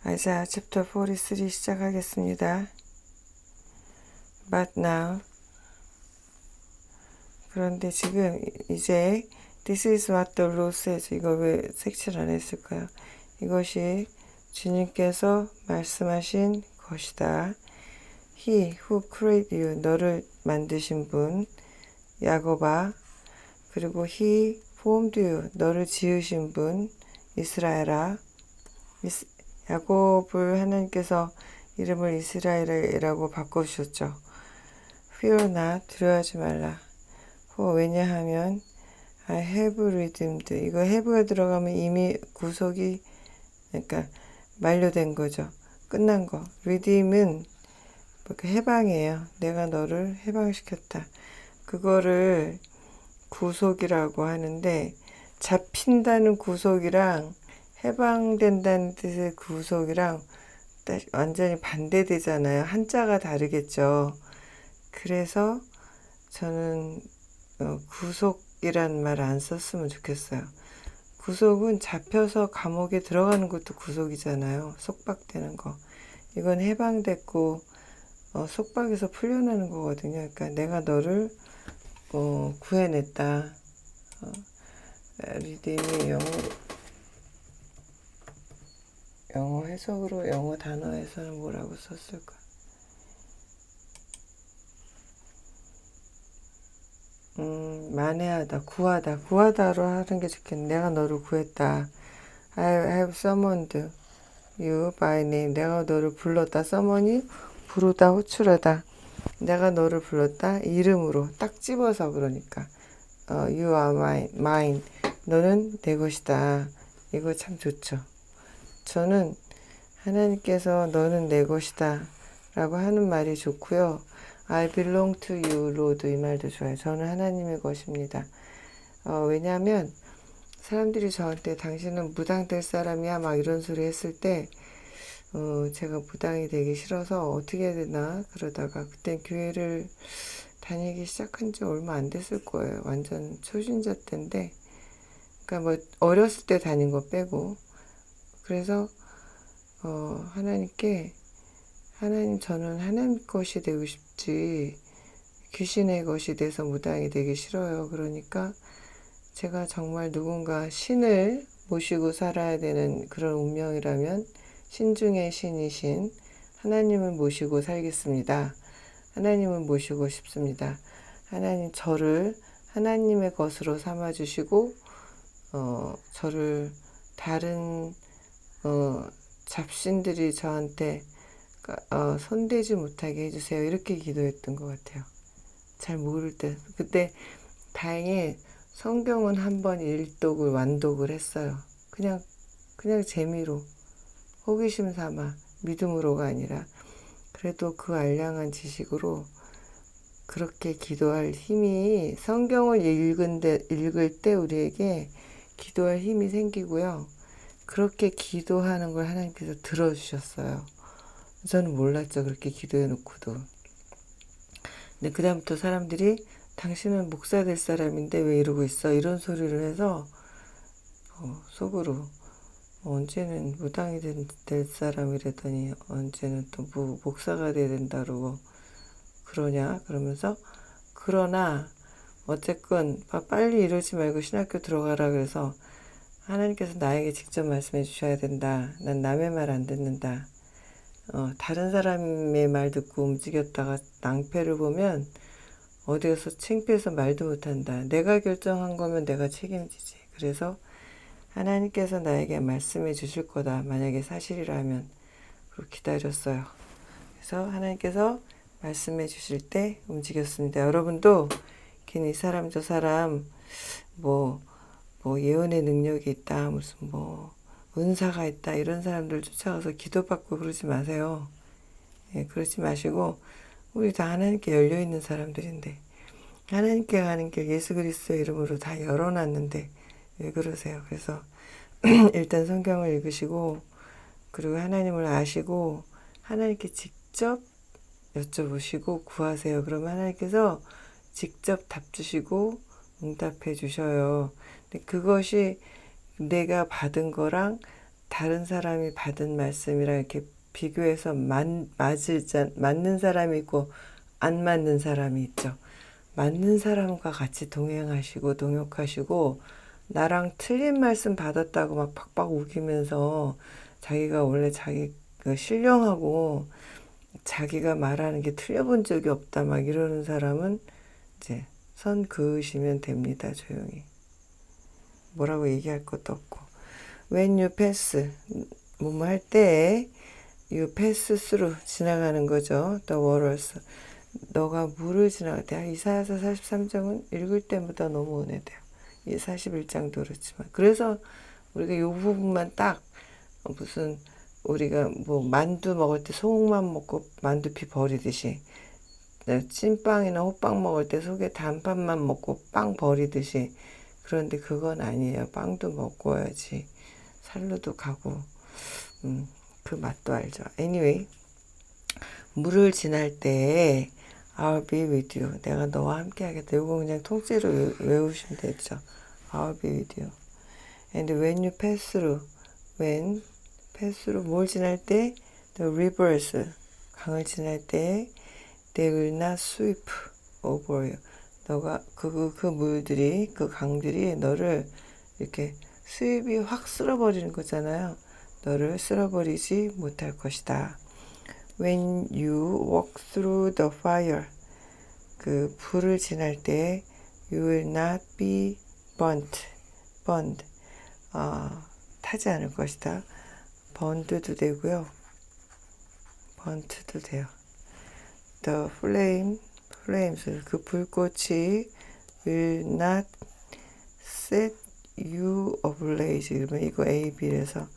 아이사야 챕터 43 시작하겠습니다. But now 그런데 지금 이제 This is what the Lord says. 이거 왜 색칠 안 했을까요? 이것이 주님께서 말씀하신 것이다. He who created you, 너를 만드신 분, 야곱아. 그리고 He formed you, 너를 지으신 분, 이스라엘아. 야곱을 하나님께서 이름을 이스라엘이라고 바꾸셨죠. Fear not, 두려워하지 말라. 왜냐하면 I have redeemed. 이거 have가 들어가면 이미 구속이, 그러니까 만료된 거죠. 끝난 거. redeem은 해방이에요. 내가 너를 해방시켰다. 그거를 구속이라고 하는데, 잡힌다는 구속이랑 해방된다는 뜻의 구속이랑 완전히 반대되잖아요. 한자가 다르겠죠. 그래서 저는 구속이란 말 안 썼으면 좋겠어요. 구속은 잡혀서 감옥에 들어가는 것도 구속이잖아요. 속박되는 거. 이건 해방됐고 속박에서 풀려나는 거거든요. 그러니까 내가 너를 구해냈다. 리듬이 영어 해석으로, 영어 단어에서는 뭐라고 썼을까? 만회하다, 구하다로 하는 게 좋겠네. 내가 너를 구했다. I have summoned you by name. 내가 너를 불렀다. summon이 부르다, 호출하다. 내가 너를 불렀다. 이름으로 딱 집어서. 그러니까 you are mine. 너는 내 것이다. 이거 참 좋죠. 저는 하나님께서 너는 내 것이다 라고 하는 말이 좋고요. I belong to you, Lord. 이 말도 좋아요. 저는 하나님의 것입니다. 왜냐하면 사람들이 저한테 당신은 무당될 사람이야 막 이런 소리 했을 때 제가 무당이 되기 싫어서 어떻게 해야 되나 그러다가 그때 교회를 다니기 시작한 지 얼마 안 됐을 거예요. 완전 초신자 때인데, 그러니까 뭐 어렸을 때 다닌 거 빼고. 그래서 하나님께, 하나님, 저는 하나님 것이 되고 싶지 귀신의 것이 돼서 무당이 되기 싫어요. 그러니까 제가 정말 누군가 신을 모시고 살아야 되는 그런 운명이라면 신 중에 신이신 하나님을 모시고 살겠습니다. 하나님을 모시고 싶습니다. 하나님, 저를 하나님의 것으로 삼아주시고 저를 다른 잡신들이 저한테 손대지 못하게 해주세요. 이렇게 기도했던 것 같아요. 잘 모를 때. 그때 다행히 성경은 한번 일독을 완독을 했어요. 그냥 재미로, 호기심 삼아, 믿음으로가 아니라. 그래도 그 알량한 지식으로 그렇게 기도할 힘이, 성경을 읽을 때 우리에게 기도할 힘이 생기고요. 그렇게 기도하는 걸 하나님께서 들어주셨어요. 저는 몰랐죠. 그렇게 기도해 놓고도. 근데 그 다음부터 사람들이 당신은 목사 될 사람인데 왜 이러고 있어? 이런 소리를 해서 속으로 언제는 무당이 될 사람이라더니 언제는 또 목사가 돼야 된다 그러고 그러냐? 그러면서, 그러나 어쨌건 빨리 이러지 말고 신학교 들어가라. 그래서 하나님께서 나에게 직접 말씀해 주셔야 된다. 난 남의 말 안 듣는다. 다른 사람의 말 듣고 움직였다가 낭패를 보면 어디 가서 창피해서 말도 못한다. 내가 결정한 거면 내가 책임지지. 그래서 하나님께서 나에게 말씀해 주실 거다. 만약에 사실이라면. 그리고 기다렸어요. 그래서 하나님께서 말씀해 주실 때 움직였습니다. 여러분도 괜히 이 사람 저 사람 뭐 예언의 능력이 있다, 무슨 은사가 있다, 이런 사람들 쫓아가서 기도받고 그러지 마세요. 예, 그러지 마시고, 우리 다 하나님께 열려있는 사람들인데, 하나님께 가는 길 예수 그리스도의 이름으로 다 열어놨는데 왜 그러세요? 그래서 일단 성경을 읽으시고, 그리고 하나님을 아시고 하나님께 직접 여쭤보시고 구하세요. 그러면 하나님께서 직접 답 주시고 응답해 주셔요. 근데 그것이 내가 받은 거랑 다른 사람이 받은 말씀이랑 이렇게 비교해서 맞는 사람이 있고 안 맞는 사람이 있죠. 맞는 사람과 같이 동행하시고 동역하시고 나랑 틀린 말씀 받았다고 막 팍팍 우기면서 자기가 원래 자기 그 신령하고 자기가 말하는 게 틀려본 적이 없다 막 이러는 사람은 이제 선 그으시면 됩니다. 조용히. 뭐라고 얘기할 것도 없고. When you pass, 뭐뭐 할 때 you pass through, 지나가는 거죠. The waters. 너가 물을 지나갈 때, 이사야서 43장은 읽을 때마다 너무 은혜돼요. 이 41장도 그렇지만. 그래서 우리가 이 부분만 딱 무슨 우리가 뭐 만두 먹을 때 소금만 먹고 만두피 버리듯이, 찐빵이나 호빵 먹을 때 속에 단팥만 먹고 빵 버리듯이, 그런데 그건 아니에요. 빵도 먹어야지 살로도 가고 그 맛도 알죠. Anyway, 물을 지날 때 I'll be with you. 내가 너와 함께 하겠다. 이거 그냥 통째로 외우시면 되죠. I'll be with you. And when you pass through, when pass through, 뭘 지날 때 the rivers, 강을 지날 때 they will not sweep over you. 너가 그 물들이, 그 강들이 너를 이렇게 수입이 확 쓸어버리는 거잖아요. 너를 쓸어버리지 못할 것이다. When you walk through the fire, 그 불을 지날 때 you will not be burned. 타지 않을 것이다. burned도 되고요. burnt도 돼요. The flames, 그 불꽃이 will not set you ablaze. 이러면 이거 A, B에서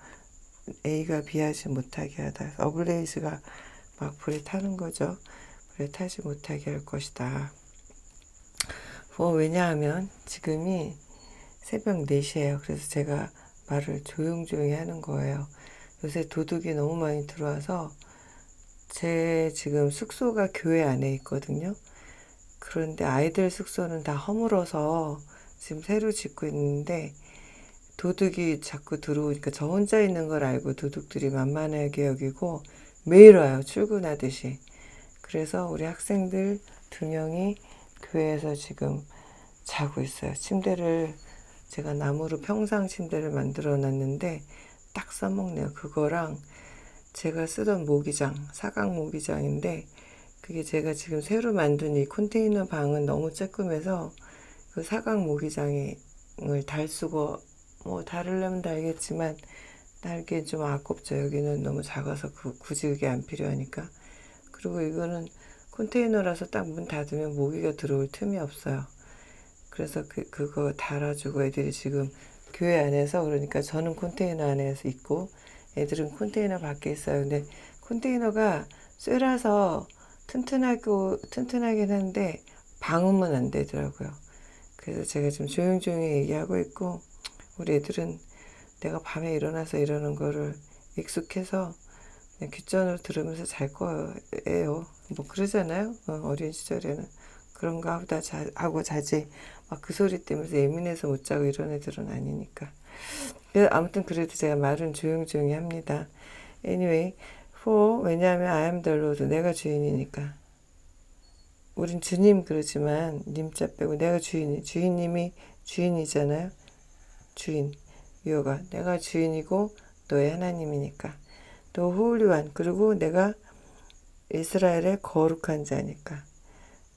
A가 B하지 못하게 하다. ablaze가 막 불에 타는 거죠. 불에 타지 못하게 할 것이다. 왜냐하면 지금이 새벽 4시예요. 그래서 제가 말을 조용조용히 하는 거예요. 요새 도둑이 너무 많이 들어와서 제 지금 숙소가 교회 안에 있거든요. 그런데 아이들 숙소는 다 허물어서 지금 새로 짓고 있는데 도둑이 자꾸 들어오니까 저 혼자 있는 걸 알고 도둑들이 만만하게 여기고 매일 와요. 출근하듯이. 그래서 우리 학생들 2명이 교회에서 지금 자고 있어요. 침대를 제가 나무로 평상 침대를 만들어 놨는데 딱 써먹네요. 그거랑 제가 쓰던 모기장, 사각 모기장인데 그게 제가 지금 새로 만든 이 컨테이너 방은 너무 쬐끔해서 그 사각 모기장을 달 수가, 뭐 달으려면 달겠지만 달기엔 좀 아깝죠. 여기는 너무 작아서 굳이 그게 안 필요하니까. 그리고 이거는 컨테이너라서 딱 문 닫으면 모기가 들어올 틈이 없어요. 그래서 그거 달아주고 애들이 지금 교회 안에서, 그러니까 저는 컨테이너 안에서 있고 애들은 컨테이너 밖에 있어요. 근데 컨테이너가 쇠라서 튼튼하긴 한데 방음은 안 되더라고요. 그래서 제가 지금 조용조용히 얘기하고 있고 우리 애들은 내가 밤에 일어나서 이러는 거를 익숙해서 그냥 귓전으로 들으면서 잘 거예요. 뭐 그러잖아요. 어린 시절에는 그런가 보다 하고 자지. 막 그 소리 때문에 예민해서 못 자고 이런 애들은 아니니까. 아무튼 그래도 제가 말은 조용조용히 합니다. Anyway, 왜냐하면 I am the Lord, 내가 주인이니까. 우린 주님 그러지만 님자 빼고 내가 주인님이 주인이잖아요. 주인, 유어가 내가 주인이고 너의 하나님이니까. 또 Holy One, 그리고 내가 이스라엘의 거룩한 자니까.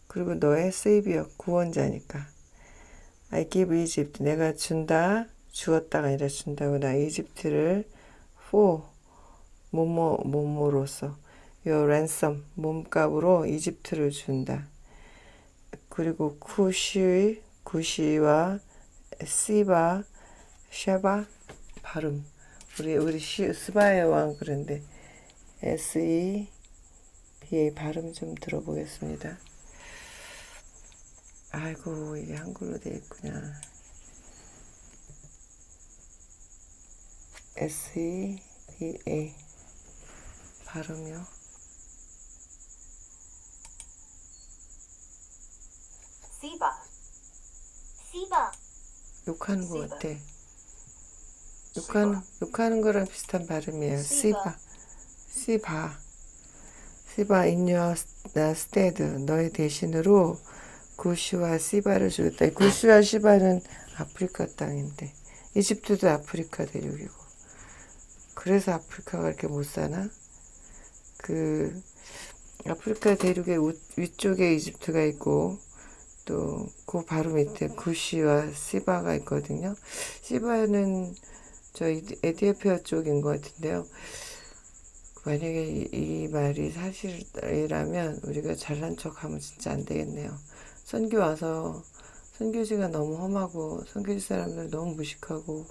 그리고 너의 Savior, 구원자니까. I give Egypt, 내가 주었다가 아니라 준다고. 나 이집트를 for 뭐뭐로서 your ransom, 몸값으로 이집트를 준다. 그리고 구시와 시바, 샤바 발음. 우리 스바의 왕 그런데 SEBA 발음 좀 들어보겠습니다. 아이고 이게 한글로 돼 있구나. SEBA 발음이요. 시바 욕하는 것 같아. 욕하는 거랑 비슷한 발음이에요. 씨바. 씨바. 씨바 in your stead. 너의 대신으로 구시와 씨바를 주겠다. 구시와 씨바는 아프리카 땅인데 이집트도 아프리카 대륙이고 그래서 아프리카가 이렇게 못 사나? 그 아프리카 대륙의 위쪽에 이집트가 있고 또 그 바로 밑에 구시와 시바가 있거든요. 시바는 저 에티오피아 쪽인 것 같은데요. 만약에 이 말이 사실이라면 우리가 잘난 척하면 진짜 안 되겠네요. 선교 와서 선교지가 너무 험하고 선교지 사람들 너무 무식하고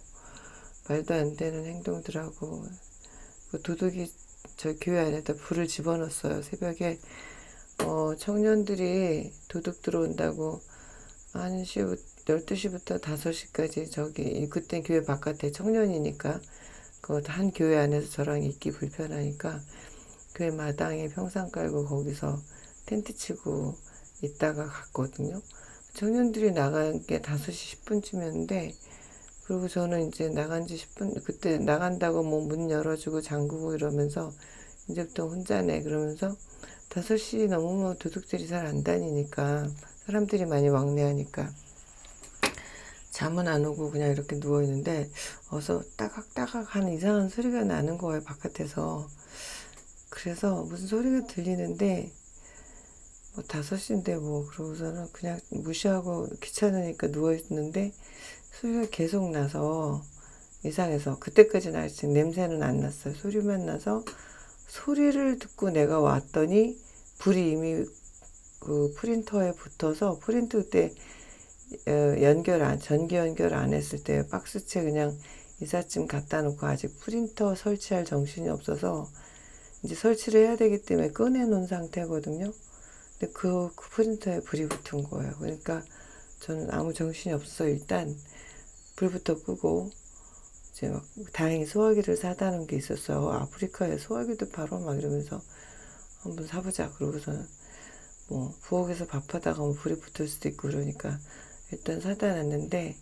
말도 안 되는 행동들하고 그 도둑이 저 교회 안에다 불을 집어넣었어요. 새벽에 청년들이 도둑 들어온다고 12시부터 5시까지 저기 그때 교회 바깥에 청년이니까 그 한 교회 안에서 저랑 있기 불편하니까 교회 마당에 평상 깔고 거기서 텐트 치고 있다가 갔거든요. 청년들이 나간 게 5시 10분쯤이었는데 그리고 저는 이제 나간 지 10분 그때 나간다고 뭐 문 열어주고 잠그고 이러면서 이제부터 혼자네 그러면서 5시 넘으면 도둑들이 잘 안 다니니까 사람들이 많이 왕래하니까 잠은 안 오고 그냥 이렇게 누워있는데 어서 따각따각 하는 이상한 소리가 나는 거예요 바깥에서. 그래서 무슨 소리가 들리는데 뭐 5시인데 뭐 그러고서는 그냥 무시하고 귀찮으니까 누워있는데 소리가 계속 나서 이상해서 그때까지는 아직 냄새는 안 났어요. 소리만 나서 소리를 듣고 내가 왔더니 불이 이미 그 프린터에 붙어서 프린터 그때 전기 연결 안 했을 때 박스채 그냥 이삿짐 갖다 놓고 아직 프린터 설치할 정신이 없어서 이제 설치를 해야 되기 때문에 꺼내놓은 상태거든요. 근데 그 프린터에 불이 붙은 거예요. 그러니까 저는 아무 정신이 없어서 일단 불부터 끄고 이제 막 다행히 소화기를 사다 놓은 게 있었어요. 아프리카에 소화기도 팔아 막 이러면서 한번 사보자. 그러고서는 뭐 부엌에서 밥하다가 뭐 불이 붙을 수도 있고 그러니까 일단 사다 놨는데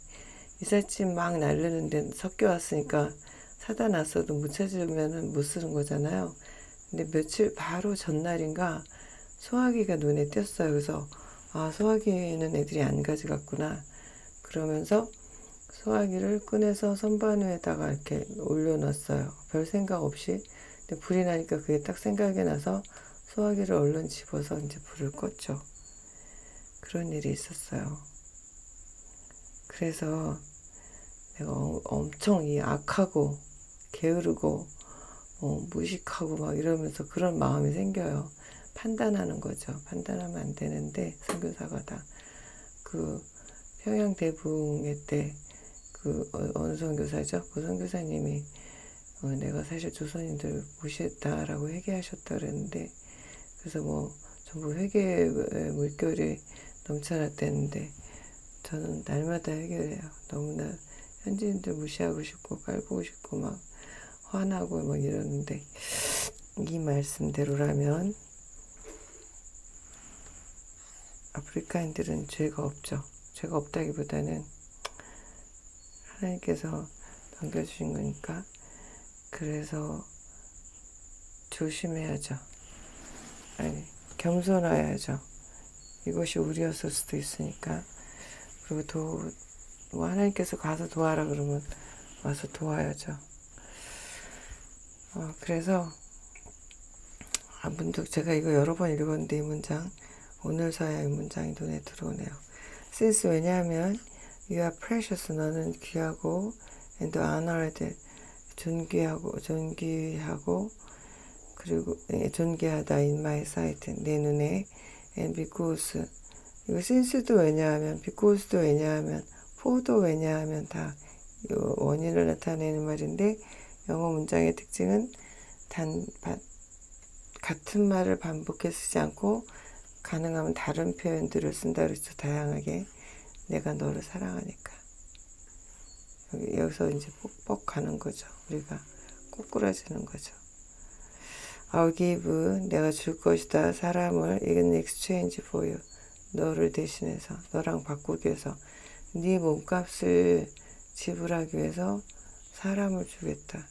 이삿짐 막 나르는데 섞여 왔으니까 사다 놨어도 못 찾으면은 못 쓰는 거잖아요. 근데 며칠 바로 전날인가 소화기가 눈에 띄었어요. 그래서 아 소화기는 애들이 안 가져갔구나. 그러면서 소화기를 꺼내서 선반 위에다가 이렇게 올려놨어요. 별 생각 없이. 근데 불이 나니까 그게 딱 생각이 나서 소화기를 얼른 집어서 이제 불을 껐죠. 그런 일이 있었어요. 그래서 내가 엄청 이 악하고 게으르고 무식하고 막 이러면서 그런 마음이 생겨요. 판단하는 거죠. 판단하면 안 되는데 선교사가 다 그 평양 대붕회 때 그 어느 선교사죠? 그 선교사님이 내가 사실 조선인들 무시했다라고 회개하셨다 그랬는데 그래서 뭐 전부 회개의 물결이 넘쳐났다는데 저는 날마다 회개해요. 너무나 현지인들 무시하고 싶고 깔보고 싶고 막 화나고 막 이러는데 이 말씀대로라면 아프리카인들은 죄가 없죠. 죄가 없다기보다는 하나님께서 넘겨주신 거니까 그래서 조심해야죠. 아니 겸손해야죠. 이것이 우리였을 수도 있으니까. 그리고 뭐 하나님께서 가서 도와라 그러면 와서 도와야죠. 그래서 문득 제가 이거 여러 번 읽었는데 이 문장 오늘서야 이 문장이 눈에 들어오네요. Since 왜냐하면 you are precious 너는 귀하고 and honored 존귀하고 그리고 존귀하다 in my sight 내 눈에 and because 이거 since도 왜냐하면 because도 왜냐하면 for도 왜냐하면 다 원인을 나타내는 말인데 영어 문장의 특징은 같은 말을 반복해 쓰지 않고 가능하면 다른 표현들을 쓴다 그랬죠. 다양하게 내가 너를 사랑하니까 여기서 이제 뻑뻑 가는 거죠. 우리가 꼬꾸라지는 거죠. I'll give 내가 줄 것이다. 사람을 in exchange for you 너를 대신해서 너랑 바꾸기 위해서 네 몸값을 지불하기 위해서 사람을 주겠다.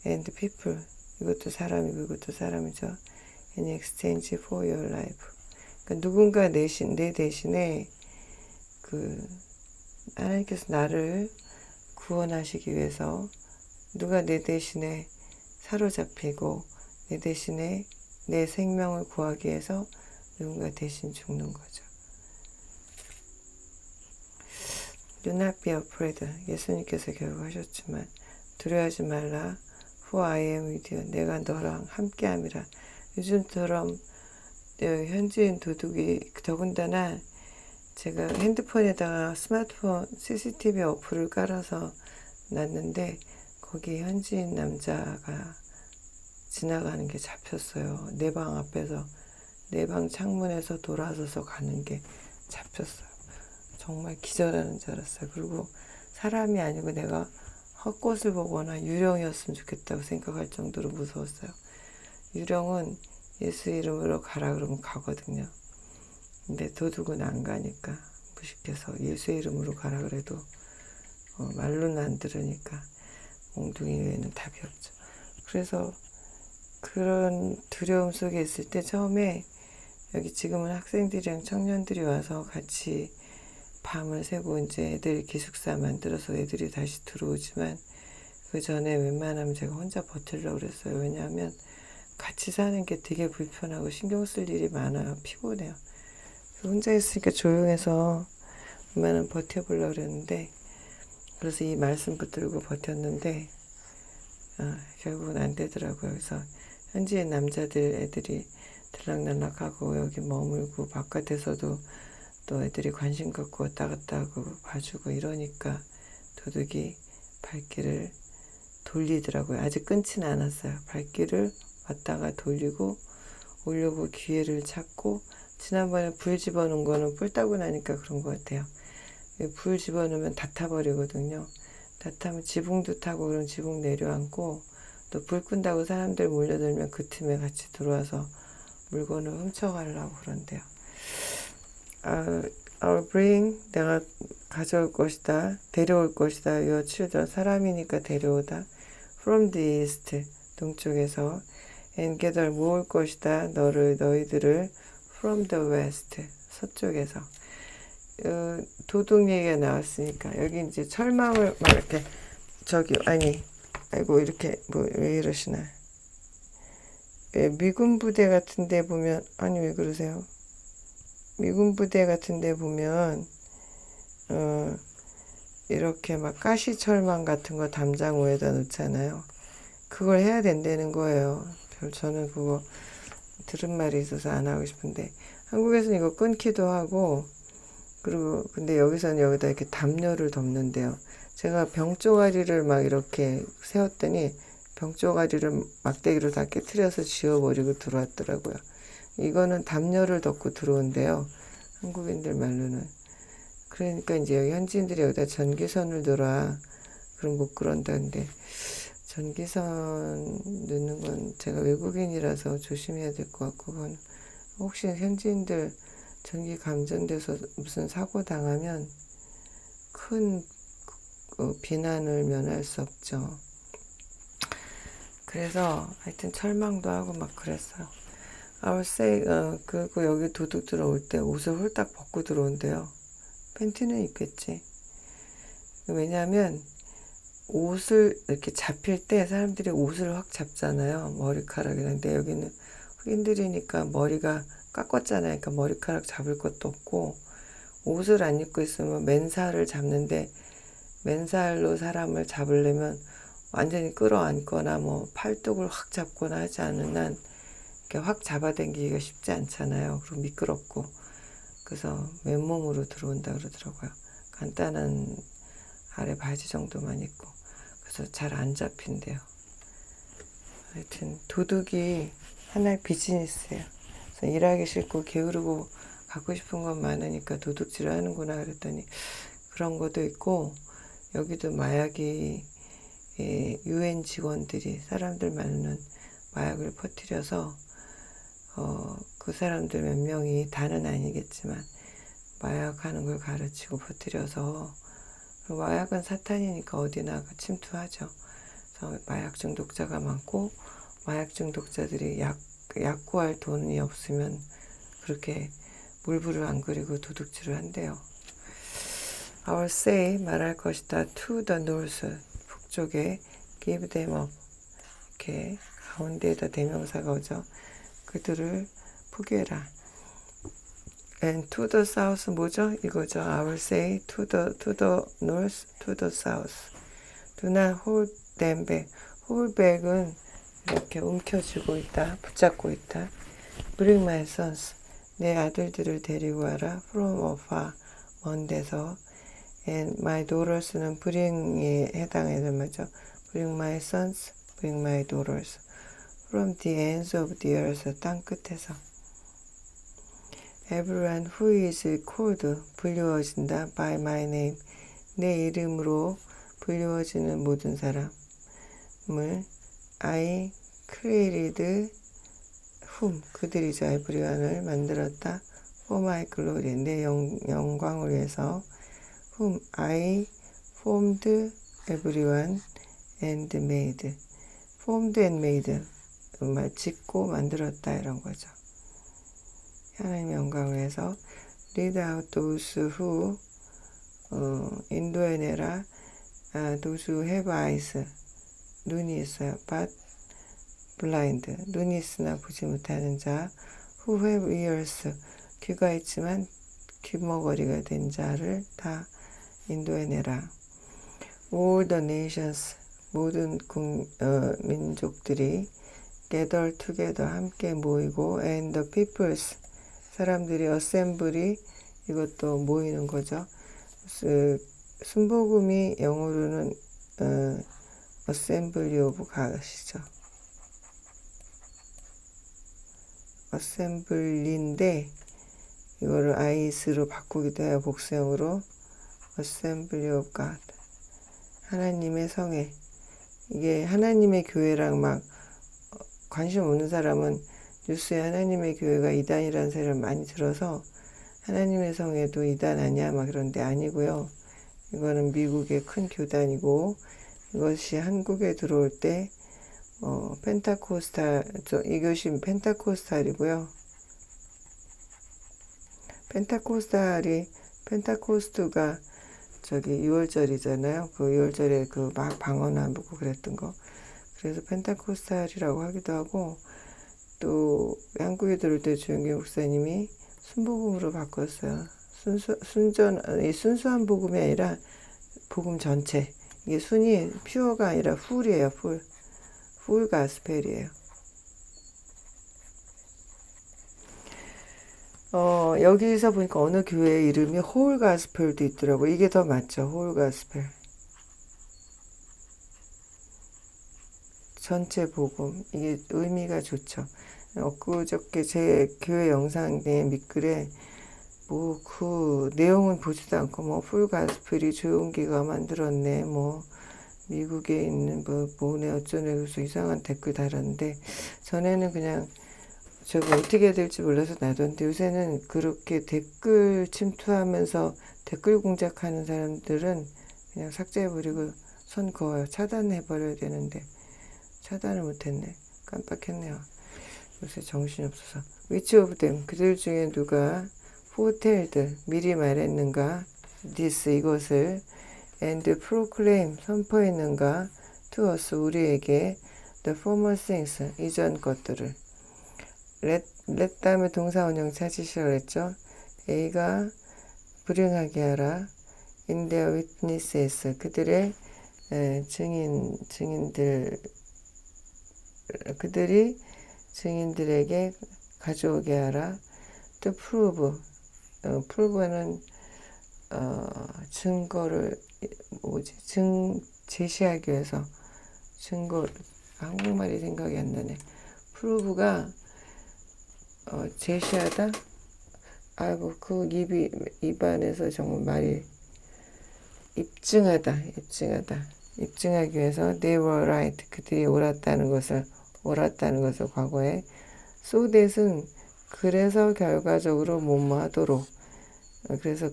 And people, 이것도 사람이고 이것도 사람이죠. In exchange for your life. 그러니까 누군가 내 대신에 하나님께서 나를 구원하시기 위해서 누가 내 대신에 사로잡히고 내 대신에 내 생명을 구하기 위해서 누군가 대신 죽는 거죠. Do not be afraid. 예수님께서 결국 하셨지만 두려워하지 말라. For I am with you. 내가 너랑 함께함이라. 요즘처럼 현지인 도둑이 더군다나 제가 핸드폰에다가 스마트폰 CCTV 어플을 깔아서 놨는데 거기 현지인 남자가 지나가는 게 잡혔어요. 내 방 앞에서 내 방 창문에서 돌아서서 가는 게 잡혔어요. 정말 기절하는 줄 알았어요. 그리고 사람이 아니고 내가 헛것을 보거나 유령이었으면 좋겠다고 생각할 정도로 무서웠어요. 유령은 예수 이름으로 가라 그러면 가거든요. 근데 도둑은 안 가니까 무식해서 예수 이름으로 가라 그래도 말로는 안 들으니까 몽둥이 외에는 답이 없죠. 그래서 그런 두려움 속에 있을 때 처음에 여기 지금은 학생들이랑 청년들이 와서 같이 밤을 새고 이제 애들 기숙사 만들어서 애들이 다시 들어오지만 그 전에 웬만하면 제가 혼자 버틸려고 그랬어요. 왜냐하면 같이 사는 게 되게 불편하고 신경 쓸 일이 많아요. 피곤해요. 혼자 있으니까 조용해서 웬만하면 버텨보려고 그랬는데 그래서 이 말씀 붙들고 버텼는데 결국은 안 되더라고요. 그래서 현지인 남자들 애들이 들락날락하고 여기 머물고 바깥에서도 또 애들이 관심 갖고 왔다 갔다 하고 봐주고 이러니까 도둑이 발길을 돌리더라고요. 아직 끊지는 않았어요. 발길을 왔다가 돌리고 오려고 기회를 찾고 지난번에 불 집어넣은 거는 뿔 따고 나니까 그런 것 같아요. 불 집어넣으면 다 타버리거든요. 다 타면 지붕도 타고 그럼 지붕 내려앉고 또 불 끈다고 사람들 몰려들면 그 틈에 같이 들어와서 물건을 훔쳐가려고 그런대요. I'll bring, 내가 가져올 것이다. 데려올 것이다. Your children, 사람이니까 데려오다. From the east, 동쪽에서. And gather, 모을 것이다. 너희들을. From the west, 서쪽에서. 도둑 얘기가 나왔으니까 여기 이제 철망을 막 이렇게 아이고 이렇게 뭐 왜 이러시나. 미군 부대 같은 데 보면 왜 그러세요? 미군 부대 같은 데 보면 이렇게 막 가시철망 같은 거 담장 위에다 놓잖아요. 그걸 해야 된다는 거예요. 저는 그거 들은 말이 있어서 안 하고 싶은데 한국에서는 이거 끊기도 하고 그리고 근데 여기서는 여기다 이렇게 담요를 덮는데요. 제가 병조가리를 막 이렇게 세웠더니 병조가리를 막대기로 다 깨트려서 지워버리고 들어왔더라고요. 이거는 담요를 덮고 들어온대요. 한국인들 말로는. 그러니까 이제 여기 현지인들이 여기다 전기선을 넣어라. 그럼 못 그런다는데 전기선 넣는 건 제가 외국인이라서 조심해야 될 것 같고 그건 혹시 현지인들 전기 감전돼서 무슨 사고 당하면 큰 비난을 면할 수 없죠. 그래서 하여튼 철망도 하고 막 그랬어요. I would say, 그리고 여기 도둑 들어올 때 옷을 홀딱 벗고 들어온대요. 팬티는 입겠지. 왜냐하면 옷을 이렇게 잡힐 때 사람들이 옷을 확 잡잖아요. 머리카락이라는데 여기는 흑인들이니까 머리가 깎았잖아요. 그러니까 머리카락 잡을 것도 없고 옷을 안 입고 있으면 맨살을 잡는데 맨살로 사람을 잡으려면 완전히 끌어안거나 뭐 팔뚝을 확 잡거나 하지 않은 한 이렇게 확 잡아당기기가 쉽지 않잖아요. 그리고 미끄럽고 그래서 맨몸으로 들어온다 그러더라고요. 간단한 아래 바지 정도만 입고 그래서 잘 안 잡힌대요. 하여튼 도둑이 하나의 비즈니스예요. 그래서 일하기 싫고 게으르고 갖고 싶은 건 많으니까 도둑질을 하는구나 그랬더니 그런 것도 있고 여기도 마약이 UN 직원들이 사람들 말로는 마약을 퍼뜨려서 그 사람들 몇 명이 다는 아니겠지만 마약하는 걸 가르치고 퍼뜨려서 마약은 사탄이니까 어디나 침투하죠. 그래서 마약 중독자가 많고 마약 중독자들이 약구할 돈이 없으면 그렇게 물불을 안 그리고 도둑질을 한대요. I will say 말할 것이다 to the north 북쪽에 give them up 이렇게 가운데에다 대명사가 오죠. 그들을 포기해라. And to the south 뭐죠? 이거죠. I will say to the north, to the south. Do not hold them back. hold back은 이렇게 움켜쥐고 있다, 붙잡고 있다. Bring my sons. 내 아들들을 데리고 와라. From afar. 먼 데서. And my daughters는 bring에 해당하는 말이죠. Bring my sons, bring my daughters. From the ends of the earth. 땅 끝에서. Everyone who is called 불리워진다 by my name 내 이름으로 불리워지는 모든 사람을 I created whom 그들이죠. everyone을 만들었다 for my glory 내 영광을 위해서 whom I formed everyone and made formed and made 정말 짓고 만들었다 이런 거죠. 하나님의 영광을 위해서 lead out those who 인도해내라 those who have eyes 눈이 있어요 but blind 눈이 있으나 보지 못하는 자 who have ears 귀가 있지만 귀머거리가 된 자를 다 인도해내라 all the nations 모든 민족들이 gather together 함께 모이고 and the peoples 사람들이 assembly 이것도 모이는 거죠. 순복음이 영어로는 assembly of God이죠. assembly인데 이거를 is로 바꾸기도 해요. 복수형으로 assembly of God 하나님의 성회 이게 하나님의 교회랑 막 관심 없는 사람은 뉴스에 하나님의 교회가 이단이라는 소리를 많이 들어서 하나님의 성에도 이단 아니야 막 그런데 아니고요. 이거는 미국의 큰 교단이고 이것이 한국에 들어올 때 펜타코스탈 이것이 펜타코스탈이고요. 펜타코스트가 저기 6월절이잖아요. 그 6월절에 그 막 방언하고 그랬던 거. 그래서 펜타코스탈이라고 하기도 하고 또 한국에 들어올 때 주영기 목사님이 순복음으로 바꿨어요. 순수한 복음이 아니라 복음 전체. 이게 순이 퓨어가 아니라 풀이에요. 풀 가스펠이에요. 여기서 보니까 어느 교회 이름이 홀 가스펠도 있더라고. 이게 더 맞죠. 홀 가스펠. 전체 복음. 이게 의미가 좋죠. 엊그저께 제 교회 영상에 밑글에 뭐 그 내용은 보지도 않고 뭐 풀가스펠이 조용기가 만들었네 뭐 미국에 있는 뭐네 어쩌네 그래서 이상한 댓글 달았는데 전에는 그냥 저거 어떻게 해야 될지 몰라서 놔뒀는데 요새는 그렇게 댓글 침투하면서 댓글 공작하는 사람들은 그냥 삭제해버리고 선 그어요. 차단해버려야 되는데 차단을 못했네. 깜빡했네요. 요새 정신이 없어서. Which of them 그들 중에 누가 foretelled 미리 말했는가 this 이것을 and proclaim 선포했는가 to us 우리에게 the former things 이전 것들을 let 다음에 동사원형 찾으시라고 했죠. A가 불응하게 하라 in their witnesses 그들의 그들이 증인들에게 가져오게 하라. 또 prove는 증거를 제시하기 위해서 증거 한국말이 생각이 안 나네. prove가 제시하다. 아이고 그 입안에서 정말 말이 입증하기 위해서 they were right 그들이 옳았다는 것을 과거에 so that은 그래서 결과적으로 뭐뭐 하도록 그래서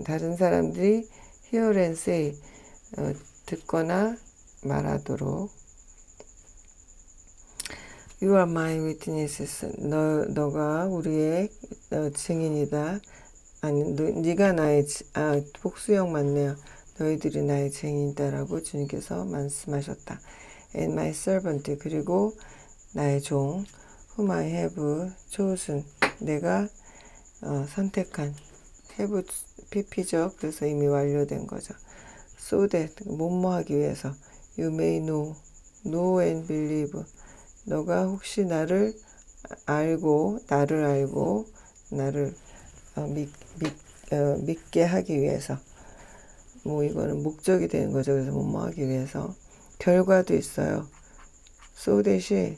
다른 사람들이 hear and say, 듣거나 말하도록. You are my witnesses. 너가 우리의 증인이다. 아니, 네가 나의 복수형 맞네요. 너희들이 나의 증인이다라고 주님께서 말씀하셨다. And my servant, 그리고 나의 종, whom I have chosen, 내가 선택한. have PP죠. 그래서 이미 완료된 거죠. So that, 뭐뭐하기 위해서. You may know and believe. 너가 혹시 나를 알고 나를 믿게 하기 위해서. 뭐 이거는 목적이 되는 거죠. 그래서 뭐뭐 하기 위해서. 결과도 있어요. so that이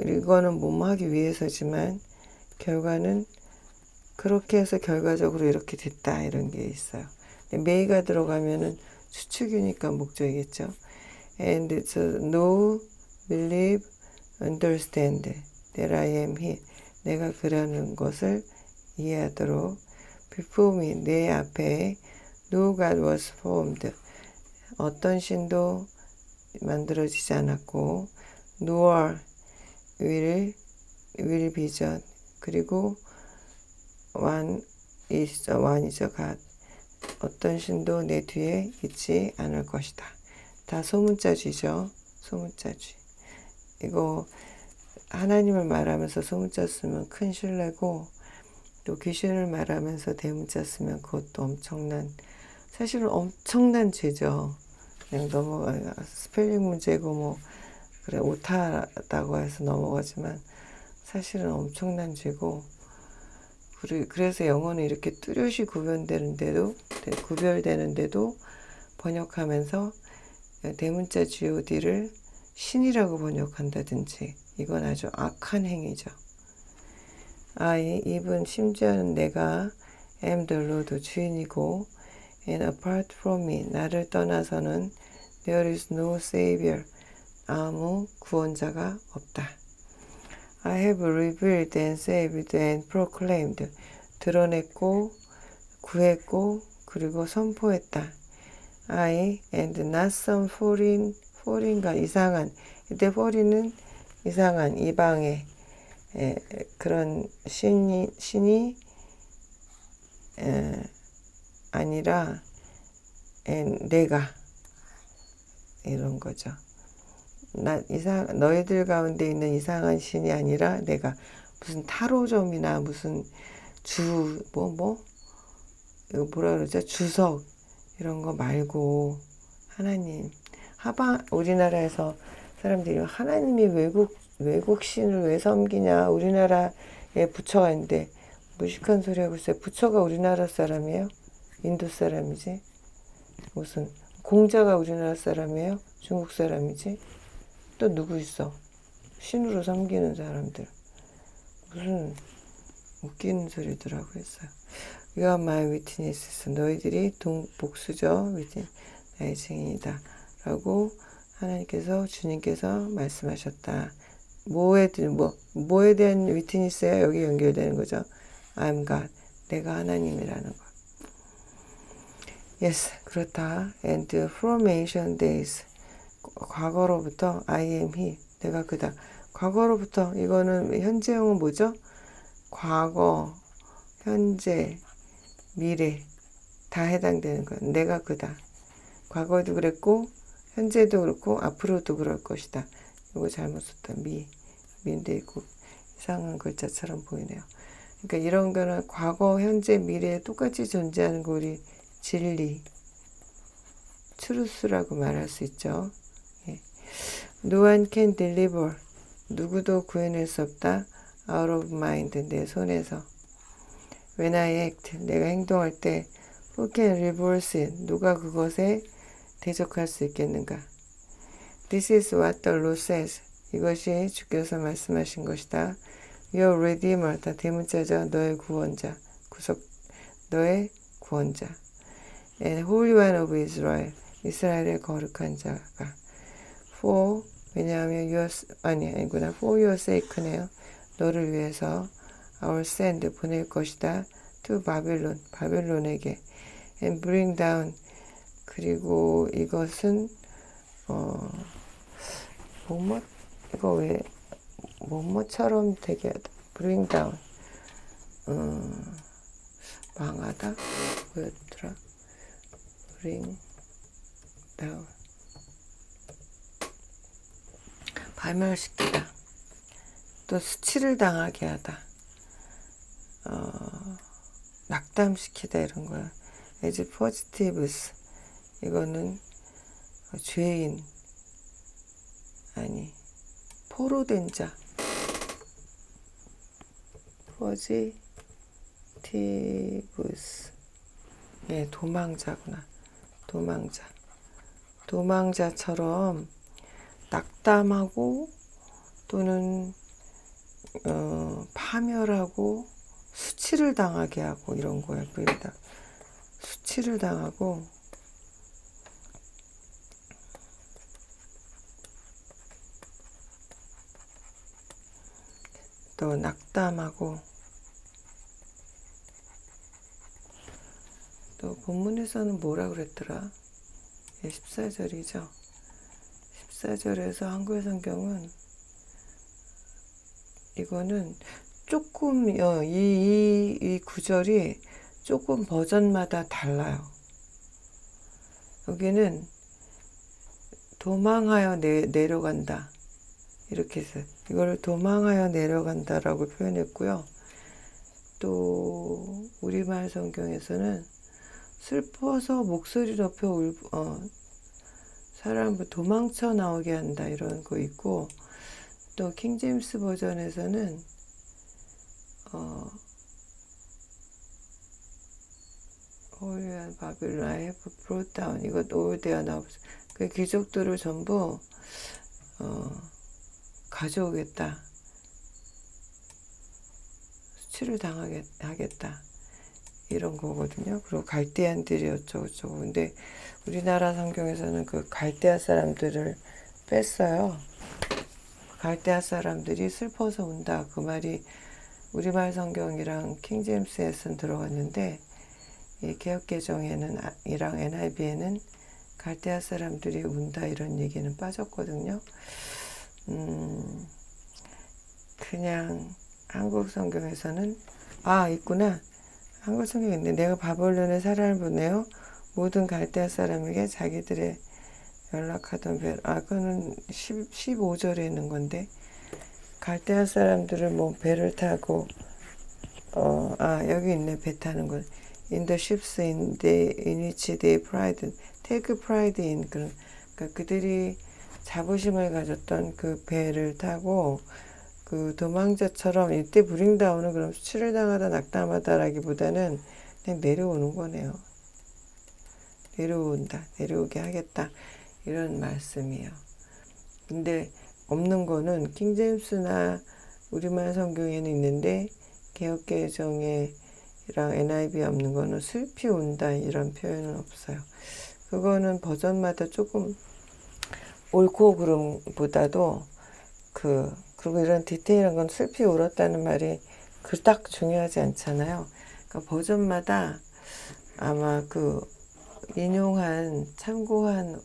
이거는 뭐뭐 하기 위해서지만 결과는 그렇게 해서 결과적으로 이렇게 됐다 이런 게 있어요. may가 들어가면은 추측이니까 목적이겠죠. And to know, believe, understand that I am He. 내가 그라는 것을 이해하도록. Before me, 내 앞에 no God was formed. 어떤 신도 만들어지지 않았고 nor will vision. 그리고 one이죠. God. 어떤 신도 내 뒤에 있지 않을 것이다. 다 소문자주의죠. 소문자주의. 이거 하나님을 말하면서 소문자 쓰면 큰 신뢰고 또 귀신을 말하면서 대문자 쓰면 그것도 사실은 엄청난 죄죠. 그냥 스펠링 문제고 뭐 그래 오타다고 해서 넘어가지만 사실은 엄청난 죄고 그래서 영어는 이렇게 뚜렷이 구별되는데도 번역하면서 대문자 god를 신이라고 번역한다든지 이건 아주 악한 행위죠. I, even 심지어는 내가 am the Lord 주인이고 and apart from me 나를 떠나서는 there is no savior 아무 구원자가 없다. I have revealed and saved and proclaimed 드러냈고 구했고 그리고 선포했다. I and not some foreign과 이상한 이때 foreign은 이상한 이방의 그런 신이 아니라 내가 이런 거죠. 너희들 가운데 있는 이상한 신이 아니라 내가 무슨 타로점이나 무슨 이거 뭐라 그러죠? 주석 이런 거 말고 하나님 우리나라에서 사람들이 하나님이 외국 신을 왜 섬기냐 우리나라에 부처가 있는데 무식한 소리 하고 있어요. 부처가 우리나라 사람이에요? 인도 사람이지? 무슨 공자가 우리나라 사람이에요? 중국 사람이지? 또 누구 있어? 신으로 섬기는 사람들. 무슨 웃기는 소리들 하고 있어요. You are my witnesses. 너희들이 복수죠. 나의 증인이다. 라고 하나님께서 주님께서 말씀하셨다. 뭐에 대한 witness야 여기 연결되는 거죠. I'm God. 내가 하나님이라는 것. Yes, 그렇다. And from ancient days. 과거로부터 I am He. 내가 그다. 과거로부터 이거는 현재형은 뭐죠? 과거, 현재, 미래 다 해당되는 거예요. 내가 그다. 과거에도 그랬고 현재도 그렇고 앞으로도 그럴 것이다. 이거 잘못 썼다. 미인데 있고 이상한 글자처럼 보이네요. 그러니까 이런 거는 과거, 현재, 미래에 똑같이 존재하는 거 우리 진리, 트루스라고 말할 수 있죠. 예. No one can deliver. 누구도 구해낼 수 없다. Out of mind. 내 손에서. When I act. 내가 행동할 때 Who can reverse it? 누가 그것에 대적할 수 있겠는가? This is what the Lord says. 이것이 주께서 말씀하신 것이다. Your Redeemer. 다 대문자죠. 너의 구원자. 너의 구원자. And Holy One of Israel. 이스라엘의 거룩한 자가. For 왜냐하면 for your sake네요. 너를 위해서 I will send 보낼 것이다. to 바빌론에게 and bring down. 그리고 이것은 뭐뭐 이거 왜 뭐뭐처럼 되게 하다. bring down. 망하다. 뭐였더라? bring down. 파멸시키다. 또 수치를 당하게 하다. 낙담시키다 이런 거야. as positives. 이거는 죄인 아니 포로된 자. positives. 예, 도망자구나. 도망자처럼 낙담하고 또는 파멸하고 수치를 당하게 하고 이런 거야. 보입니다. 수치를 당하고 또 낙담하고 또 본문에서는 뭐라 그랬더라? 14절이죠. 14절에서 한글 성경은 이거는 조금 이 구절이 조금 버전마다 달라요. 여기는 도망하여 내려간다 이렇게 해서 이걸 도망하여 내려간다라고 표현했고요. 또 우리말 성경에서는 슬퍼서 목소리 높여 사람을 도망쳐 나오게 한다 이런 거 있고, 또 킹제임스 버전에서는 Holy and Babylon I have brought down. 이거 all their nobs. 그 귀족들을 전부 가져오겠다. 수치를 당하겠다. 이런 거거든요. 그리고 갈대아인들이 어쩌고저쩌고. 근데 우리나라 성경에서는 그 갈대아 사람들을 뺐어요. 갈대아 사람들이 슬퍼서 운다. 그 말이 우리말 성경이랑 킹제임스에서는 들어갔는데 이 개역개정에는 이랑 NIV에는 갈대아 사람들이 운다 이런 얘기는 빠졌거든요. 그냥 한국 성경에서는 있구나. 한국 성경에 있네. 내가 바벨론에 사람을 보내요. 모든 갈대아 사람에게 자기들의 연락하던 그거는 15절에 있는 건데, 갈대아 사람들을 뭐 배를 타고 여기 있네. 배 타는 건 in the ships in which they take pride in. 그러니까 그들이 자부심을 가졌던 그 배를 타고 그 도망자처럼 이때 브링다운은 그럼 수치를 당하다 낙담하다라기보다는 그냥 내려오는 거네요. 내려오게 하겠다 이런 말씀이에요. 근데 없는 거는 킹제임스나 우리말 성경에는 있는데 개역개정이랑 NIV에 없는 거는 슬피 운다 이런 표현은 없어요. 그거는 버전마다 조금 옳고 그름보다도 그리고 이런 디테일한 건 슬피 울었다는 말이 그닥 중요하지 않잖아요. 그러니까 버전마다 아마 참고한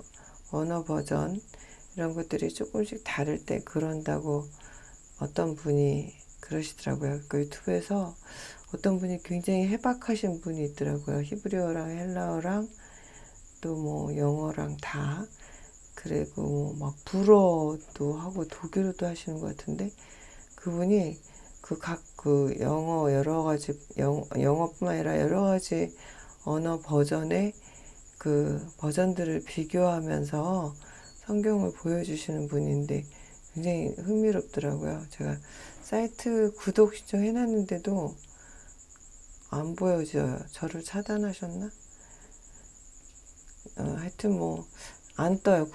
언어 버전 이런 것들이 조금씩 다를 때 그런다고 어떤 분이 그러시더라고요. 그 유튜브에서 어떤 분이 굉장히 해박하신 분이 있더라고요. 히브리어랑 헬라어랑 또 뭐 영어랑 다. 그리고 막 불어도 하고 독일어도 하시는 것 같은데, 그분이 영어 여러 가지 영어뿐만 아니라 여러 가지 언어 버전의 그 버전들을 비교하면서 성경을 보여주시는 분인데 굉장히 흥미롭더라고요. 제가 사이트 구독 신청해놨는데도 안 보여져요. 저를 차단하셨나? 하여튼 뭐 안 떠요.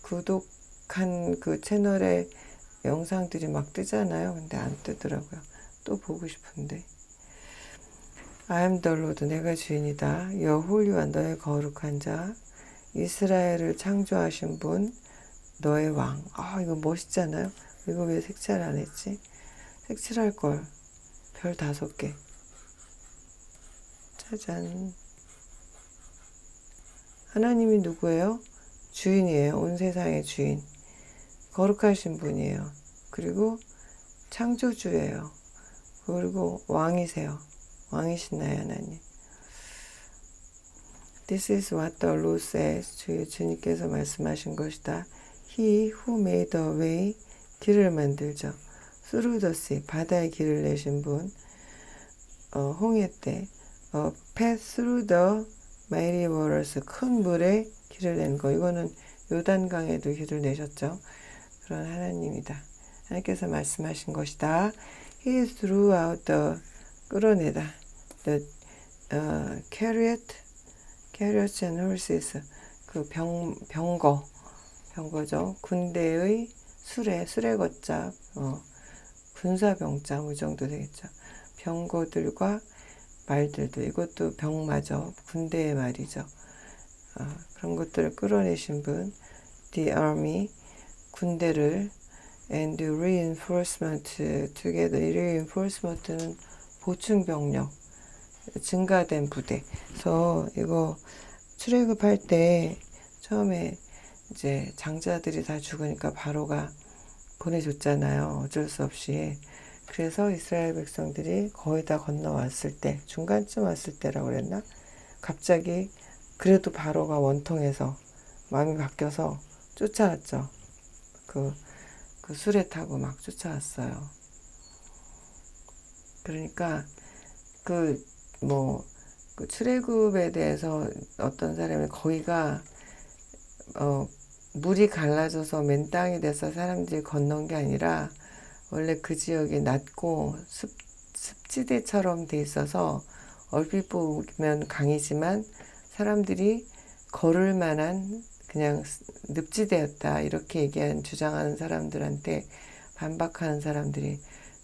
구독한 그 채널에 영상들이 막 뜨잖아요. 근데 안 뜨더라고요. 또 보고 싶은데. I am the Lord, 내가 주인이다. 여호와와 너의 거룩한 자, 이스라엘을 창조하신 분, 너의 왕. 이거 멋있잖아요. 이거 왜 색칠 안 했지? 색칠할 걸. 별 5개. 짜잔. 하나님이 누구예요? 주인이에요. 온 세상의 주인. 거룩하신 분이에요. 그리고 창조주예요. 그리고 왕이세요. 왕이신 나의 하나님. This is what the Lord says. 주님께서 말씀하신 것이다. He who made a way, 길을 만들죠. Through the sea, 바다에 길을 내신 분. 홍해 때 pass through the mighty waters, 큰 물에 길을 낸 거. 이거는 요단강에도 길을 내셨죠. 그런 하나님이다. 하나님께서 말씀하신 것이다. He threw out the, 끌어내다. The chariots and horses, 그 병거죠. 군대의 수레걷잡, 군사병장, 이 정도 되겠죠. 병거들과 말들도, 이것도 병마죠. 군대의 말이죠. 그런 것들을 끌어내신 분, the army, 군대를, and reinforcement together. 이 reinforcement는 보충 병력, 증가된 부대. 그래서 이거 출애굽할 때 처음에 이제 장자들이 다 죽으니까 바로가 보내줬잖아요. 어쩔 수 없이. 그래서 이스라엘 백성들이 거의 다 건너왔을 때, 중간쯤 왔을 때라고 그랬나? 갑자기 그래도 바로가 원통해서 마음이 바뀌어서 쫓아왔죠. 그 수레 타고 막 쫓아왔어요. 그러니까 그 출애굽에 대해서 어떤 사람이 거기가 물이 갈라져서 맨 땅이 돼서 사람들이 건넌 게 아니라 원래 그 지역이 낮고 습지대처럼 돼 있어서 얼핏 보면 강이지만 사람들이 걸을 만한 그냥 늪지대였다. 이렇게 주장하는 사람들한테 반박하는 사람들이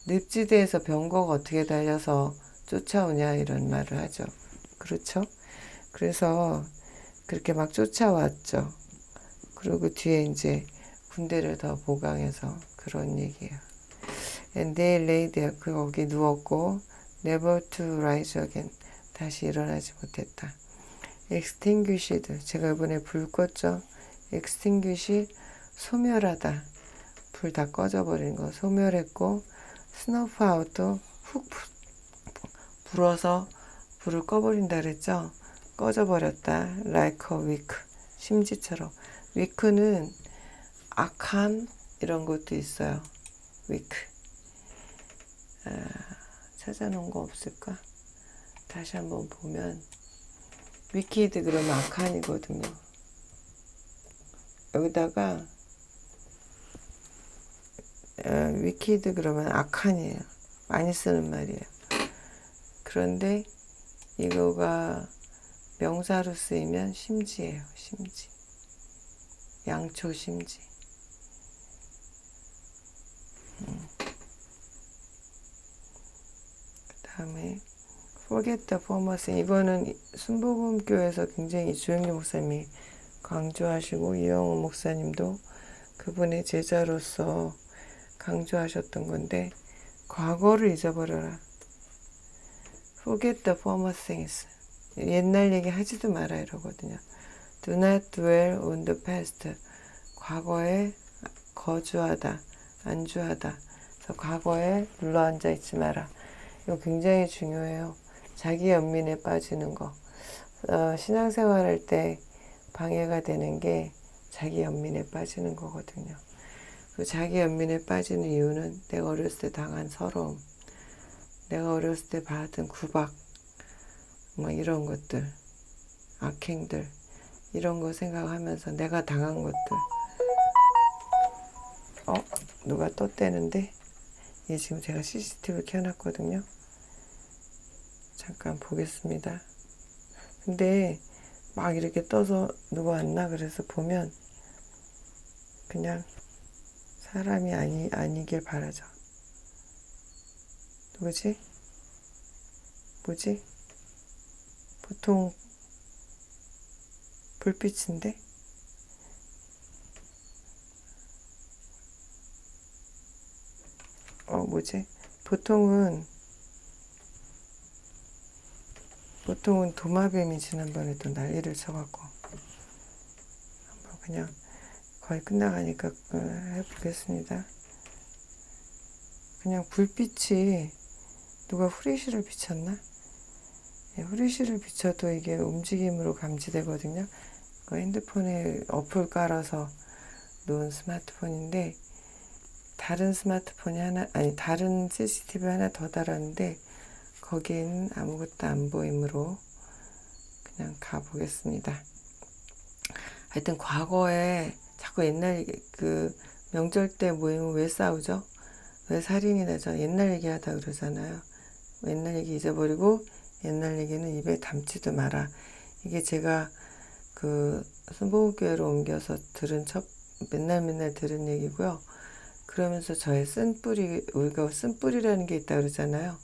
늪지대에서 병거가 어떻게 달려서 쫓아오냐 이런 말을 하죠. 그렇죠? 그래서 그렇게 막 쫓아왔죠. 그리고 뒤에 이제 군대를 더 보강해서 그런 얘기예요. And they lay there, 거기 누웠고 never to rise again, 다시 일어나지 못했다. extinguished, 제가 이번에 불 껐죠. extinguish, 소멸하다. 불 다 꺼져버린 거 소멸했고, snuff out, 훅 불어서 불을 꺼버린다 그랬죠. 꺼져버렸다. like a wick, 심지처럼. wick는 악한 이런 것도 있어요. wick. 찾아놓은 거 없을까? 다시 한번 보면 위키드 그러면 악한이거든요. 여기다가 위키드 그러면 악한이에요. 많이 쓰는 말이에요. 그런데 이거가 명사로 쓰이면 심지예요. 심지. 양초 심지. 그 다음에 Forget the former thing. 이거는 순복음교에서 굉장히 주영리 목사님이 강조하시고 이영호 목사님도 그분의 제자로서 강조하셨던 건데, 과거를 잊어버려라. Forget the former things. 옛날 얘기 하지도 마라 이러거든요. Do not dwell on the past. 과거에 거주하다, 안주하다. 그래서 과거에 눌러앉아 있지 마라. 이거 굉장히 중요해요. 자기 연민에 빠지는 거. 신앙생활 할 때 방해가 되는 게 자기 연민에 빠지는 거거든요. 그 자기 연민에 빠지는 이유는 내가 어렸을 때 당한 서러움, 내가 어렸을 때 받은 구박, 뭐 이런 것들, 악행들, 이런 거 생각하면서 내가 당한 것들. 누가 떴대는데? 이게 지금 제가 CCTV 켜놨거든요. 잠깐 보겠습니다. 근데 막 이렇게 떠서 누가 왔나 그래서 보면 그냥 사람이 아니길 바라죠. 누구지? 뭐지? 보통 불빛인데? 뭐지? 보통은 도마뱀이 지난번에도 난리를 쳐갖고 그냥 거의 끝나가니까 해보겠습니다. 그냥 불빛이 누가 후레쉬를 비쳤나? 예, 후레쉬를 비춰도 이게 움직임으로 감지되거든요. 핸드폰에 어플 깔아서 놓은 스마트폰인데 다른 스마트폰이 하나, 아니 다른 CCTV 하나 더 달았는데 거기에는 아무것도 안 보이므로 그냥 가보겠습니다. 하여튼 과거에 자꾸 옛날 명절 때 모이면 왜 싸우죠? 왜 살인이 나죠? 옛날 얘기하다 그러잖아요. 옛날 얘기 잊어버리고 옛날 얘기는 입에 담지도 마라. 이게 제가 순복음교회로 옮겨서 맨날 들은 얘기고요. 그러면서 저의 쓴뿌리, 우리가 쓴뿌리라는 게 있다 그러잖아요.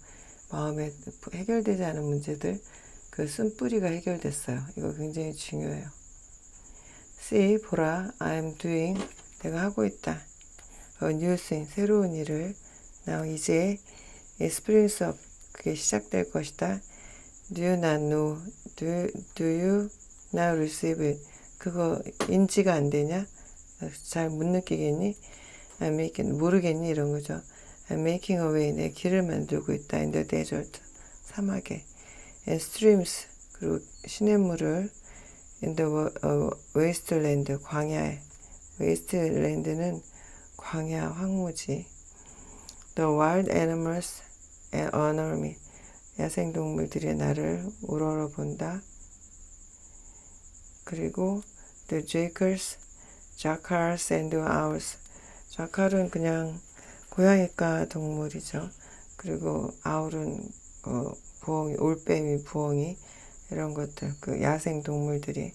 마음에 해결되지 않은 문제들, 그 쓴뿌리가 해결됐어요. 이거 굉장히 중요해요. See, 보라, I'm doing, 내가 하고 있다. new thing, 새로운 일을. Now, 이제, springs up, 그게 시작될 것이다. Do you not know? Do you not receive it? 그거 인지가 안 되냐? 잘 못 느끼겠니? I'm making, 모르겠니? 이런 거죠. I'm making a way, 내 길을 만들고 있다. In the desert, 사막에. And streams, 그리고 시냇물을 in the wasteland, 광야에. wasteland는 광야, 황무지. The wild animals honor me. 야생동물들이 나를 우러러본다. 그리고 the jackals and owls. 자칼은 그냥 고양이과 동물이죠. 그리고 owl은 부엉이, 올빼미, 부엉이 이런 것들, 야생 동물들이.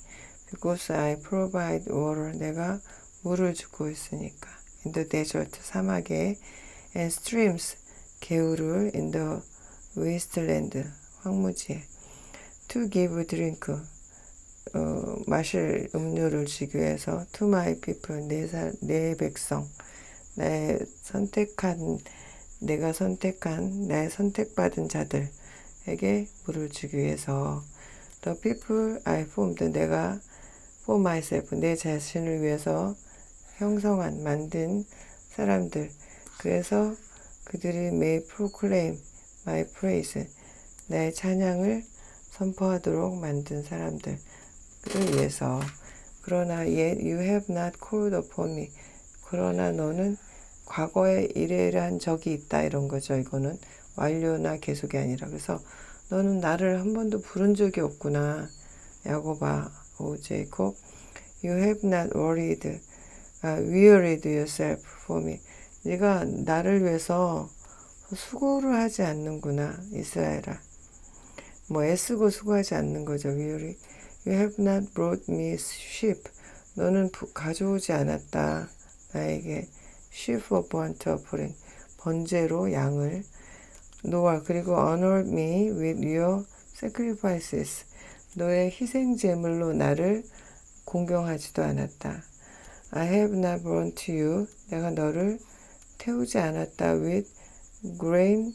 Because I provide water, 내가 물을 주고 있으니까. In the desert, 사막에. And streams, 개울을. In the wasteland, 황무지에. To give drink, 마실 음료를 주기 위해서. To my people, 내 백성. 내가 선택한, 나의 선택받은 자들에게 물을 주기 위해서. The people I formed, 내가 for myself, 내 자신을 위해서 만든 사람들. 그래서 그들이 may proclaim my praise, 나의 찬양을 선포하도록 만든 사람들을 위해서. 그러나 yet you have not called upon me, 그러나 너는 과거에 이래한 적이 있다, 이런 거죠. 이거는 완료나 계속이 아니라. 그래서 너는 나를 한 번도 부른 적이 없구나. 야곱아, 오 제이콥, you have not wearied yourself for me. 네가 나를 위해서 수고를 하지 않는구나, 이스라엘아. 애쓰고 수고하지 않는 거죠. weary. You have not brought me sheep. 너는 가져오지 않았다, 나에게 sheep of burnt offering, 번제로 양을. 노아, 그리고 honor me with your sacrifices, 너의 희생 제물로 나를 공경하지도 않았다. I have not burnt you, 내가 너를 태우지 않았다. with grain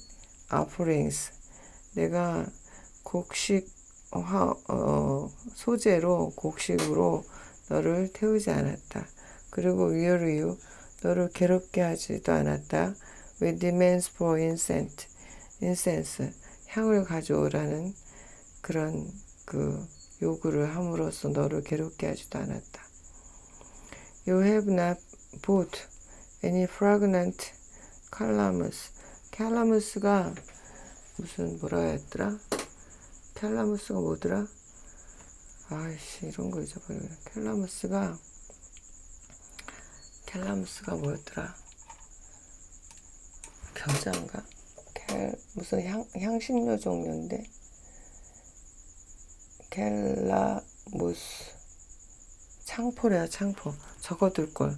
offerings, 내가 곡식 소재로, 곡식으로 너를 태우지 않았다. 그리고 weary you, 너를 괴롭게 하지도 않았다. with demands for incense, 향을 가져오라는 그런 요구를 함으로써 너를 괴롭게 하지도 않았다. You have not bought any fragrant calamus. calamus가 무슨 뭐라 했더라? calamus가 뭐더라? 아이씨, 이런 거 잊어버리네. 캘라무스가 뭐였더라? 겨자인가? 무슨 향신료 종류인데. 캘라무스. 창포래요, 창포. 적어둘걸.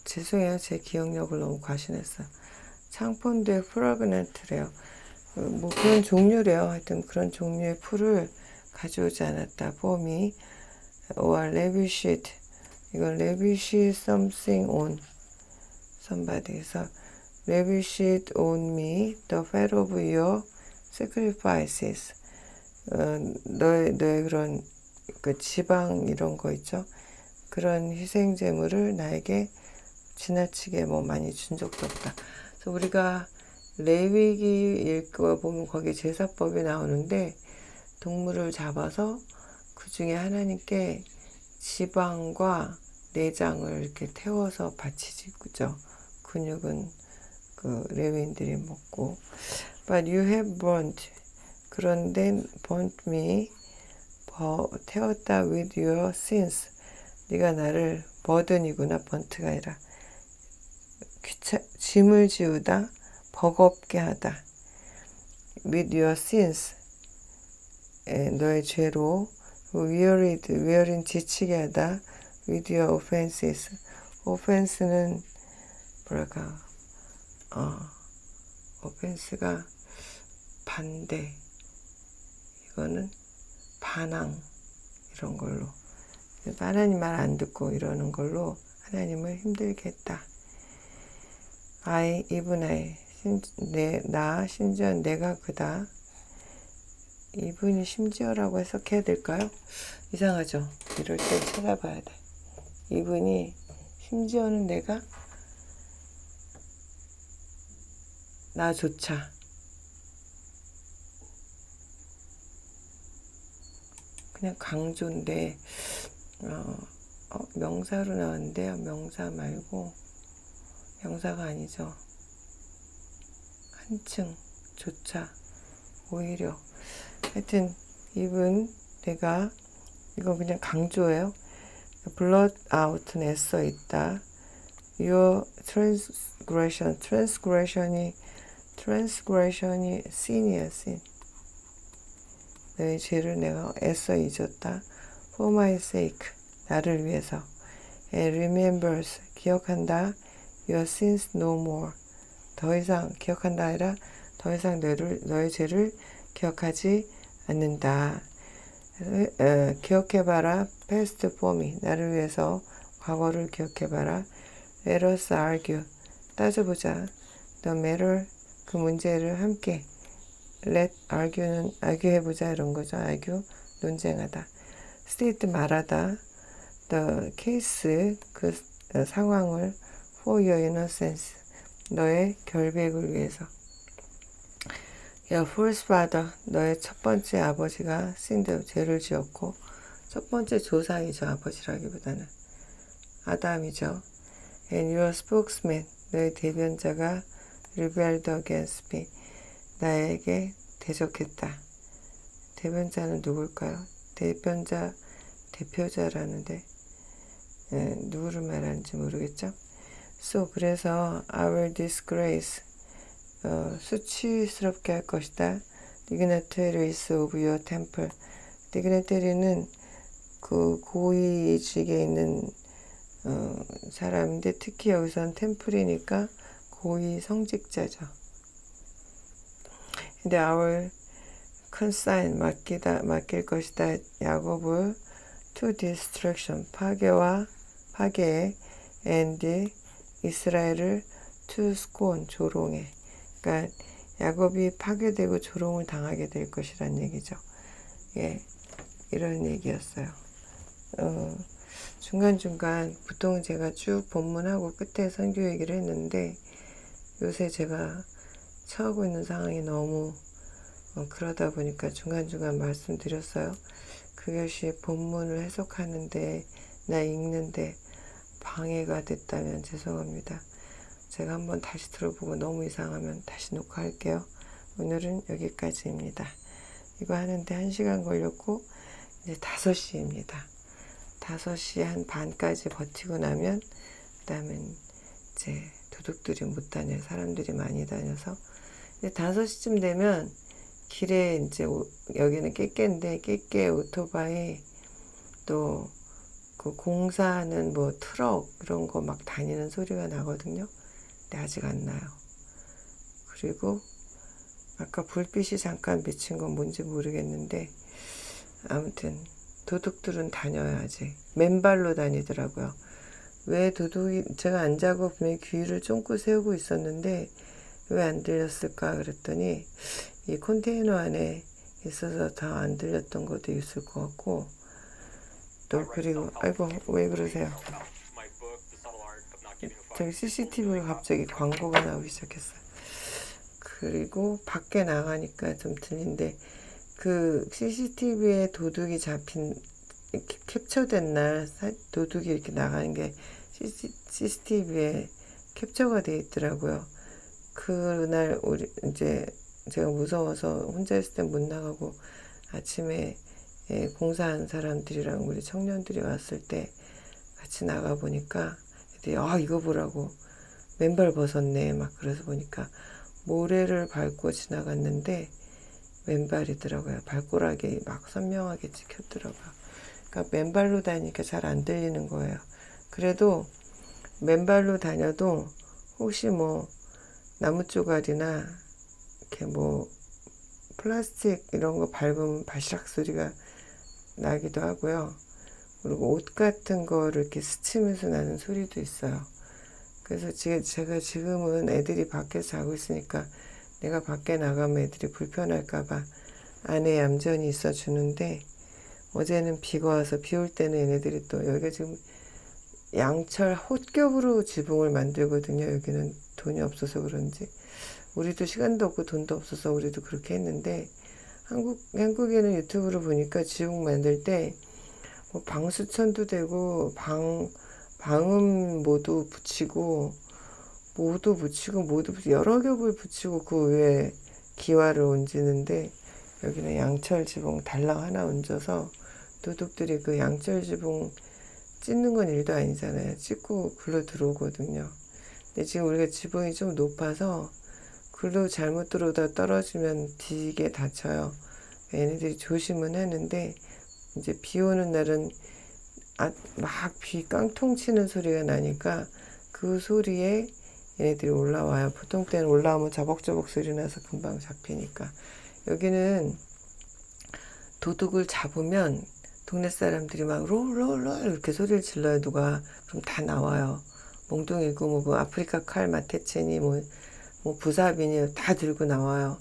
죄송해요. 제 기억력을 너무 과신했어요. 창포인데 프라그넌트래요. 그런 종류래요. 하여튼 그런 종류의 풀을 가져오지 않았다. for me, or lavish it. 이건 lavish something on somebody. 그래서 lavish it on me, the fat of your sacrifices. 너의 그런 지방 이런 거 있죠. 그런 희생제물을 나에게 지나치게 뭐 많이 준 적도 없다. 그래서 우리가 레위기 읽어보면 거기에 제사법이 나오는데 동물을 잡아서 그 중에 하나님께 지방과 내장을 이렇게 태워서 바치지, 그죠? 근육은 그 레위인들이 먹고. But you have burnt. 그런데 burnt me. 태웠다 with your sins. 네가 나를 버든이구나. 번트가 아니라 짐을 지우다, 버겁게 하다. with your sins. 너의 죄로. weary는 지치게 하다. with your offenses. offense는 뭐랄까, offense가 반대, 이거는 반항, 이런 걸로 하나님 말 안 듣고 이러는 걸로 하나님을 힘들게 했다. even I, 심지어 내가 그다. 이분이 심지어라고 해석해야 될까요? 이상하죠? 이럴 때 찾아봐야 돼. 이분이 심지어는 내가 나조차 그냥 강조인데 명사로 나왔는데요. 명사 말고 명사가 아니죠. 한층 조차 오히려 하여튼 이분 내가 이거 그냥 강조예요. blot out는 애써 있다. your transgression이 sin이야, sin. 너의 죄를 내가 애써 잊었다. for my sake, 나를 위해서. and remembers, 기억한다. your sins no more. 더 이상 기억한다 아니라 더 이상 너의 죄를 기억하지 않는다. 기억해봐라. past for me, 나를 위해서 과거를 기억해봐라. let us argue, 따져보자. the matter, 그 문제를 함께. let argue는 argue해보자 이런 거죠. argue, 논쟁하다. state, 말하다. the case, 그 상황을. for your innocence, 너의 결백을 위해서. your first father, 너의 첫 번째 아버지가 sinned, 죄를 지었고, 첫 번째 조상이죠. 아버지라기보다는 아담이죠. and your spokesman, 너의 대변자가 rebelled against me, 나에게 대적했다. 대변자는 누굴까요? 대표자라는데 누구를 말하는지 모르겠죠. So, 그래서 I will disgrace, 수치스럽게 할 것이다. dignitaries of your temple. dignitary는 그 고위직에 있는 사람인데 특히 여기서는 템플이니까 고위 성직자죠. 근데 I will consign, 맡길 것이다. 야곱을 to destruction, 파괴에 and 이스라엘을 to scorn, 조롱에. 그러니까 야곱이 파괴되고 조롱을 당하게 될 것이란 얘기죠. 예, 이런 얘기였어요. 중간중간 보통 제가 쭉 본문하고 끝에 선교 얘기를 했는데 요새 제가 처하고 있는 상황이 너무 그러다 보니까 중간중간 말씀드렸어요. 그것이 본문을 해석하는데 나 읽는데 방해가 됐다면 죄송합니다. 제가 한번 다시 들어보고 너무 이상하면 다시 녹화할게요. 오늘은 여기까지입니다. 이거 하는데 1시간 걸렸고 이제 5시입니다. 5시 한 반까지 버티고 나면 그다음엔 이제 도둑들이 못 다녀요. 사람들이 많이 다녀서 이제 5시쯤 되면 길에 이제 여기는 깨깨인데 깨깨 오토바이 또 그 공사하는 뭐 트럭 이런 거 막 다니는 소리가 나거든요. 근데 아직 안 나요. 그리고 아까 불빛이 잠깐 비친 건 뭔지 모르겠는데 아무튼 도둑들은 다녀요. 아직 맨발로 다니더라고요. 왜 도둑이, 제가 안 자고 분명히 귀를 쫑긋 세우고 있었는데 왜 안 들렸을까 그랬더니 이 컨테이너 안에 있어서 더 안 들렸던 것도 있을 것 같고 또 그리고 아이고 왜 그러세요? 저기 CCTV로 갑자기 광고가 나오기 시작했어요. 그리고 밖에 나가니까 좀 들린데 그 CCTV에 도둑이 잡힌 캡처된 날 도둑이 이렇게 나가는 게 CCTV에 캡처가 돼 있더라고요. 그날 우리 이제 제가 무서워서 혼자 있을 땐 못 나가고 아침에 공사한 사람들이랑 우리 청년들이 왔을 때 같이 나가 보니까 애들이 이거 보라고 맨발 벗었네 막 그래서 보니까 모래를 밟고 지나갔는데 맨발이더라고요. 발가락이 막 선명하게 찍혔더라고요. 그러니까 맨발로 다니니까 잘 안 들리는 거예요. 그래도 맨발로 다녀도 혹시 뭐 나무 조각이나 이렇게 뭐 플라스틱 이런 거 밟으면 바시락 소리가 나기도 하고요. 그리고 옷 같은 거를 이렇게 스치면서 나는 소리도 있어요. 그래서 제가 지금은 애들이 밖에서 자고 있으니까 내가 밖에 나가면 애들이 불편할까봐 안에 얌전히 있어 주는데 어제는 비가 와서 비 올 때는 얘네들이 또 여기가 지금 양철 헛겹으로 지붕을 만들거든요. 여기는 돈이 없어서 그런지 우리도 시간도 없고 돈도 없어서 우리도 그렇게 했는데 한국에는 유튜브로 보니까 지붕 만들 때 뭐 방수천도 되고 방음 모두 붙이고 여러 겹을 붙이고 그 위에 기와를 얹는데 여기는 양철 지붕 달랑 하나 얹어서 도둑들이 그 양철 지붕 찢는 건 일도 아니잖아요. 찢고 굴러 들어오거든요. 근데 지금 우리가 지붕이 좀 높아서 글로 잘못 들어오다 떨어지면 뒤게 다쳐요. 얘네들이 조심은 하는데 이제 비 오는 날은 막 비 깡통 치는 소리가 나니까 그 소리에 얘네들이 올라와요. 보통 때는 올라오면 저벅저벅 소리 나서 금방 잡히니까. 여기는 도둑을 잡으면 동네 사람들이 막 롤롤롤 이렇게 소리를 질러요. 누가 그럼 다 나와요. 몽둥이고 뭐 아프리카 칼 마테체니 뭐 부사비니 다 들고 나와요.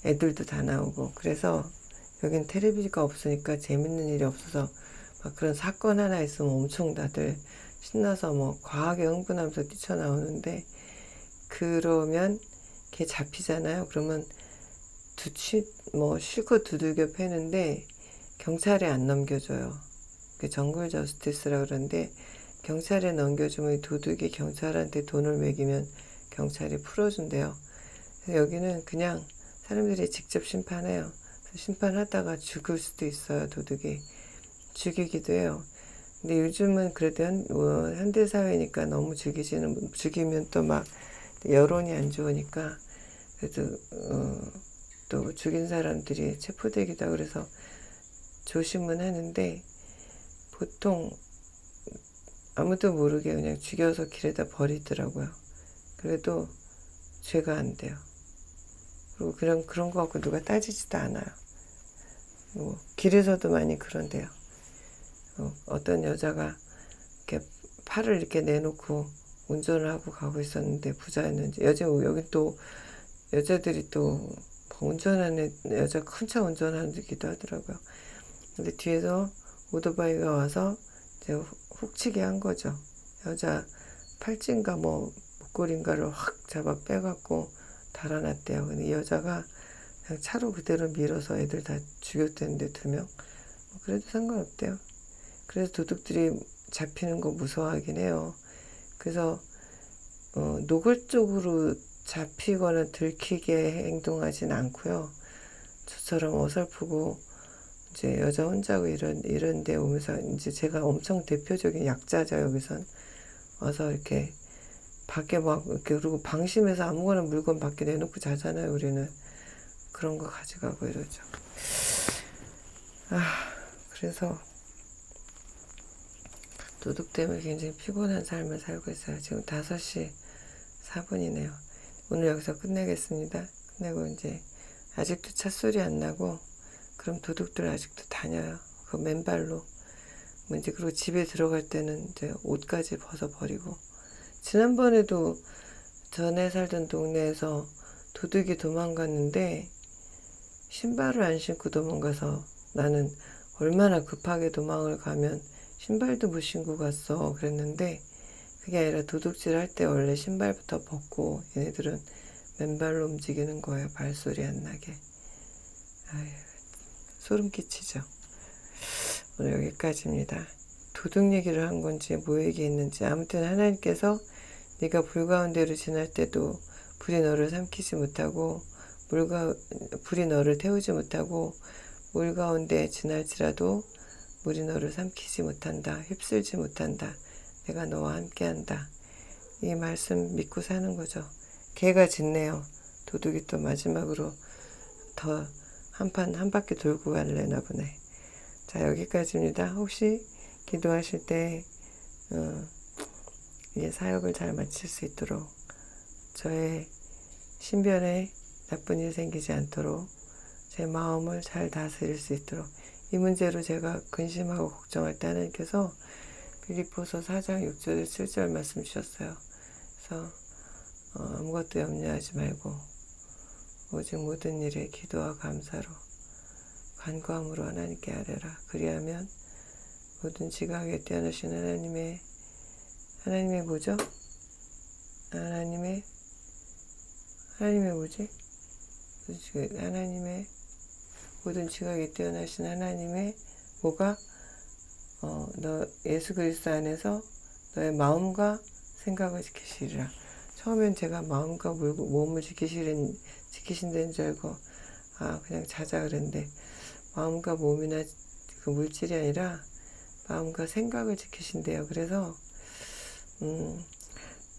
애들도 다 나오고. 그래서 여긴 텔레비가 없으니까 재밌는 일이 없어서 막 그런 사건 하나 있으면 엄청 다들 신나서 뭐 과하게 흥분하면서 뛰쳐나오는데 그러면 걔 잡히잖아요. 그러면 실컷 두들겨 패는데 경찰에 안 넘겨줘요. 그 정글 저스티스라 그러는데 경찰에 넘겨주면 도둑이 경찰한테 돈을 매기면 경찰이 풀어준대요. 그래서 여기는 그냥 사람들이 직접 심판해요. 심판하다가 죽을 수도 있어요. 도둑이 죽이기도 해요. 근데 요즘은 그래도 현대사회니까 너무 죽이면 또 막 여론이 안 좋으니까 그래도 또 죽인 사람들이 체포되기도 하고 그래서 조심은 하는데 보통 아무도 모르게 그냥 죽여서 길에다 버리더라고요. 그래도 죄가 안 돼요. 그리고 그런 거 갖고 누가 따지지도 않아요. 뭐 길에서도 많이 그런데요. 어떤 여자가 이렇게 팔을 이렇게 내놓고 운전을 하고 가고 있었는데 부자였는지 여긴 또 여자들이 또 운전하는 여자 큰 차 운전하기도 하더라고요. 근데 뒤에서 오토바이가 와서 이제 훅치게 한 거죠. 여자 팔찌인가 뭐 목걸이인가를 확 잡아 빼갖고 달아났대요. 근데 이 여자가 그냥 차로 그대로 밀어서 애들 다 죽였대는데 2명. 그래도 상관없대요. 그래서 도둑들이 잡히는 거 무서워하긴 해요. 그래서 노골적으로 잡히거나 들키게 행동하진 않고요. 저처럼 어설프고 이제 여자 혼자고 이런 데 오면서 이제 제가 엄청 대표적인 약자죠. 여기선 와서 이렇게 밖에 막 이렇게 그리고 방심해서 아무거나 물건 밖에 내놓고 자잖아요. 우리는 그런 거 가져가고 이러죠. 그래서 도둑 때문에 굉장히 피곤한 삶을 살고 있어요. 지금 5시 4분이네요. 오늘 여기서 끝내겠습니다. 끝내고 이제 아직도 찻소리 안 나고 그럼 도둑들 아직도 다녀요. 그 맨발로. 이제 그리고 집에 들어갈 때는 이제 옷까지 벗어버리고. 지난번에도 전에 살던 동네에서 도둑이 도망갔는데 신발을 안 신고 도망가서 나는 얼마나 급하게 도망을 가면 신발도 못 신고 갔어. 그랬는데 그게 아니라 도둑질 할 때 원래 신발부터 벗고 얘네들은 맨발로 움직이는 거예요. 발소리 안 나게. 아유, 소름 끼치죠. 오늘 여기까지입니다. 도둑 얘기를 한 건지 뭐 얘기했는지 아무튼 하나님께서 네가 불 가운데로 지날 때도 불이 너를 삼키지 못하고 불이 너를 태우지 못하고 물 가운데 지날지라도 물이 너를 삼키지 못한다. 휩쓸지 못한다. 내가 너와 함께한다. 이 말씀 믿고 사는 거죠. 개가 짖네요. 도둑이 또 마지막으로 더 한 바퀴 돌고 갈래나 보네. 자, 여기까지입니다. 혹시 기도하실 때 이 사역을 잘 마칠 수 있도록 저의 신변에 나쁜 일 생기지 않도록 제 마음을 잘 다스릴 수 있도록 이 문제로 제가 근심하고 걱정할 때 하나님께서 빌립보서 4장 6절 7절 말씀 주셨어요. 그래서 아무것도 염려하지 말고 오직 모든 일에 기도와 감사로 간구함으로 하나님께 아뢰라. 그리하면 모든 지각에 뛰어나신 하나님의 뭐죠? 하나님의 뭐지? 하나님의 모든 지각에 뛰어나신 하나님의 뭐가 너 예수 그리스도 안에서 너의 마음과 생각을 지키시리라. 처음엔 제가 마음과 몸을 지키신다는 줄 알고 그냥 자자 그랬는데 마음과 몸이나 그 물질이 아니라 마음과 생각을 지키신대요. 그래서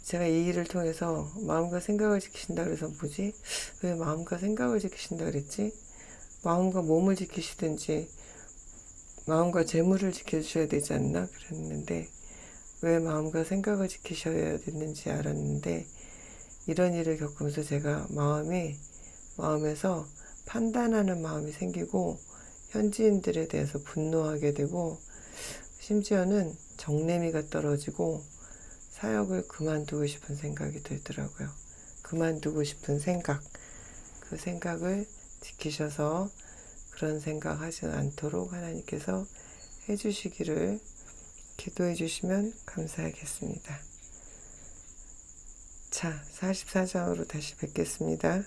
제가 이 일을 통해서 마음과 생각을 지키신다 그래서 뭐지? 왜 마음과 생각을 지키신다 그랬지? 마음과 몸을 지키시든지 마음과 재물을 지켜주셔야 되지 않나? 그랬는데 왜 마음과 생각을 지키셔야 됐는지 알았는데 이런 일을 겪으면서 제가 마음에서 판단하는 마음이 생기고 현지인들에 대해서 분노하게 되고 심지어는 정내미가 떨어지고 사역을 그만두고 싶은 생각이 들더라고요. 그만두고 싶은 생각, 그 생각을 지키셔서 그런 생각 하지 않도록 하나님께서 해주시기를 기도해 주시면 감사하겠습니다. 자, 44장으로 다시 뵙겠습니다.